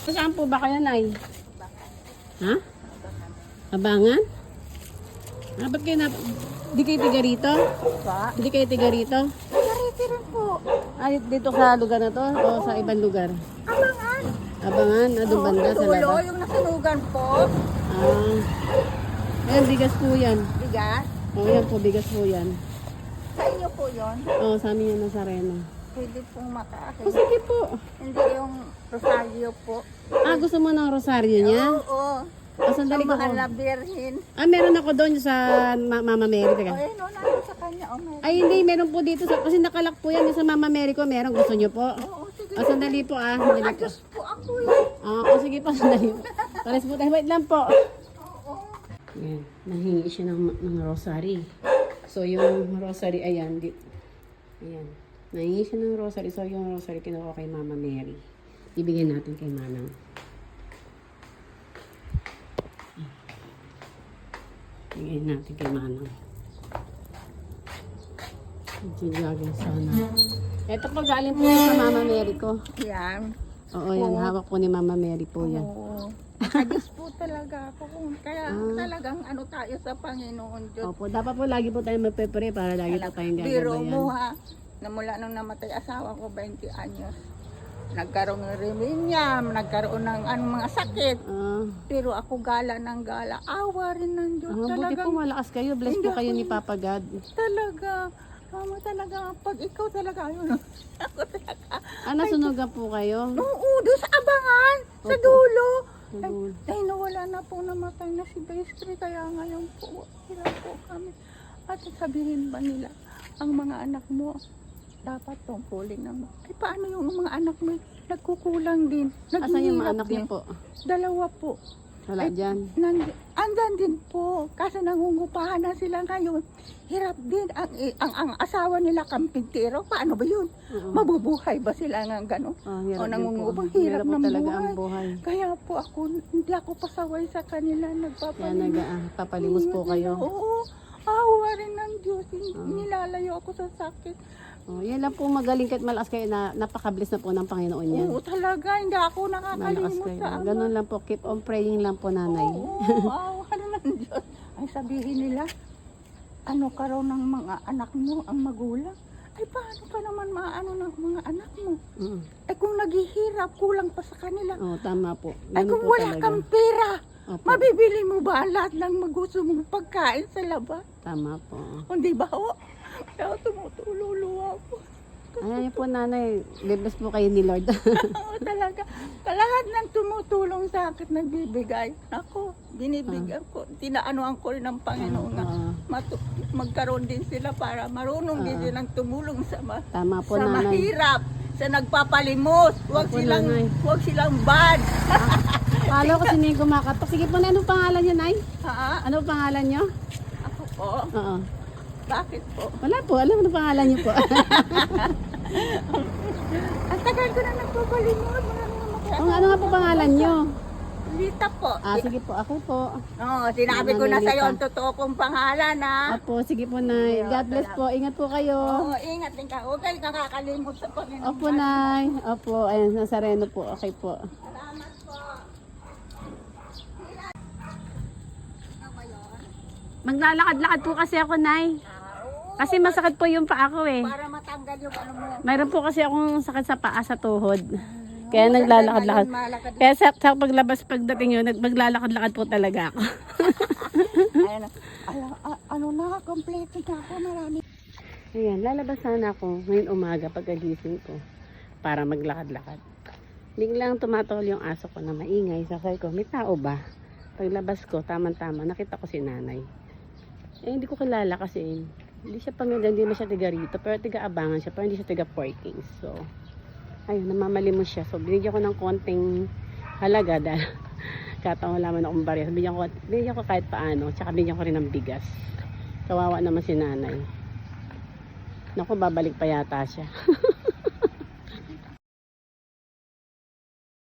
Saan po ba kayo, Nay? Ha? Abangan? Ah, ba't kayo na... Di kayo tiga rito? Pa? Hindi kayo tiga rito? Narito rin po. Ay, dito sa lugar na to? O sa ibang lugar? Abangan. Abangan? Ah, doon banda sa Tulo, labas? yung nasunugan po. Ah. Ayan, bigas po yan. Bigas. O, yan po, bigas po yan. Sa inyo po yun. O, sa amin yan nasa Reno. Pwede pong makaakit. O, sige po. Hindi yung Rosario po. Ah, gusto mo ng rosaryo niya? Oo. O, sandali Ang ko mahal ko. na birhin. Ah, meron ako doon sa Mama Mary. O Teka. eh, no, nandun sa kanya. O, meron. Ay, hindi. Meron po dito. Kasi nakalak po yan. Yung sa Mama Mary ko, meron. Gusto nyo po? Oo, sige. O, sandali po ah. Sandali po. Adjust po ako eh. Ah, o, sige po. Sandali po. Pares po tayo. Wait lang po. Oo. Ayan. Nahingi siya ng rosary. So, yung rosary, ayan. Ayan. Nahingi siya ng rosary. So, yung rosary kinuha ko kay Mama Mary. Ibigay natin kay Manang. Ibigay natin kay Manang. Sinjagin sana. Ito po galing po sa Mama Mary ko. Yan. Oo, yan. Hawak po ni Mama Mary po yan. Oo. Adjust po talaga ako. Kaya talagang ano tayo sa Panginoon Diyos. Opo, dapat po lagi po tayo magpe-pray para lagi po tayong Biro gagabayan. mo ha, na mula nung namatay asawa ko 20 anyos. Nagkaroon ng reminyam, nagkaroon ng mga sakit. Ah, Pero ako gala ng gala. Awa rin ng Diyos. buti po Talagang malakas kayo. Bless po kayo ni Papa God. talaga. Mama talaga, pag ikaw talaga, yun. Ako talaga. Ah, nasunugan po kayo? Oo, doon sa abangan, sa Opo. dulo. Sa dulo. Ay, nawala na po, namatay na si Bestri, kaya ngayon po, hirap po kami. At sabihin ba nila, ang mga anak mo, dapat tungkulin ng... Ay, paano yung mga anak mo? Nagkukulang din. Asan yung mga Naghihirap anak niyo din. po? Dalawa po. Wala Ay, dyan. Andyan din po. Kasi nangungupahan na sila ngayon. Hirap din. Ang asawa nila kampintero. Paano ba yun? Oo. Mabubuhay ba sila ng gano'n? Ah, hirap O din po. nangungupang hirap po ng talaga buhay. ang buhay. Kaya po ako, hindi ako pasaway sa kanila. Kaya Nagpapalimos. nagpapalimos po kayo. Oo. Awa rin ng Diyos. Nilalayo ako sa sakit. Oh, yan lang po magaling kahit malakas kayo na napaka-bless na po ng Panginoon yan. Oo, talaga. Hindi ako Malakas nakakalimot kayo. sa Ama. Ganun lang po. Keep on praying lang po, nanay. Oo, awa ng Diyos. Ay sabihin nila, ano ka raw ng mga anak mo, ang magulang? Ay paano ka naman maano ng mga anak mo? Mm. Ay kung naghihirap, kulang pa sa kanila. Oh, tama po. Ay Ganun kung po wala talaga. kang pera, Opo, mabibili mo ba ang lahat ng gusto mong pagkain sa labas? tama po. Hindi ba ho? Kaya tumutululuwa ako. Ayan po, nanay. Bless po kayo ni Lord. Oo talaga. Lahat ng tumutulong sa akin nagbibigay. Ako, binibigyan ko. Tinaanoan ko rin ng Panginoon na magkaroon din sila para marunong din silang tumulong sa, Tama po, sa nanay. mahirap, sa nagpapalimos. Opo, nanay. Huwag silang bad. Kala ko kasi may kumakatok. Sige po, na anong pangalan niyo, nay? Ha? Ano pangalan niyo? Ako po? Oo. Bakit po? Wala po. Alam mo na pangalan niyo po. Ang tagal ko na nagpapalimos. Ano nga po pangalan niyo? Lita po. Ah, sige po. Ako po. Oo, sinabi ko na sa'yo ang totoo kong pangalan ha. Opo, sige po, nay. God bless po. Ingat po kayo. Oo, ingat din ka. Huwag kayo nakakalimot sa Panginoon. Opo, nay. Opo, ayan, nasa Reno po. Okay po. Salamat po. Maglalakad-lakad po kasi ako, nay. Kasi masakit po yung paa ko eh. Para matanggal yung ano mo. Mayroon po kasi akong sakit sa paa, sa tuhod. Kaya naglalakad-lakad. Kaya sa paglabas pagdating yun, maglalakad-lakad po talaga ako. Ayan, ano na, kompleto na ako. Marami. Ayan, lalabas sana ako ngayon umaga pagkagising ko para maglakad-lakad. Biglang tumatol yung aso ko na maingay. Sabi ko, may tao ba? Paglabas ko, tama-tama, nakita ko si nanay. Eh, hindi ko kilala kasi hindi siya hindi mo siya tiga rito, pero tiga Abangan siya, pero hindi siya tiga Porkings. So, ayun, namamalimos siya. So, binigyan ko ng konting halaga dahil kataon wala man akong barya. Binigyan ko kahit paano, tsaka binigyan ko rin ng bigas. Kawawa naman si nanay. Naku, babalik pa yata siya.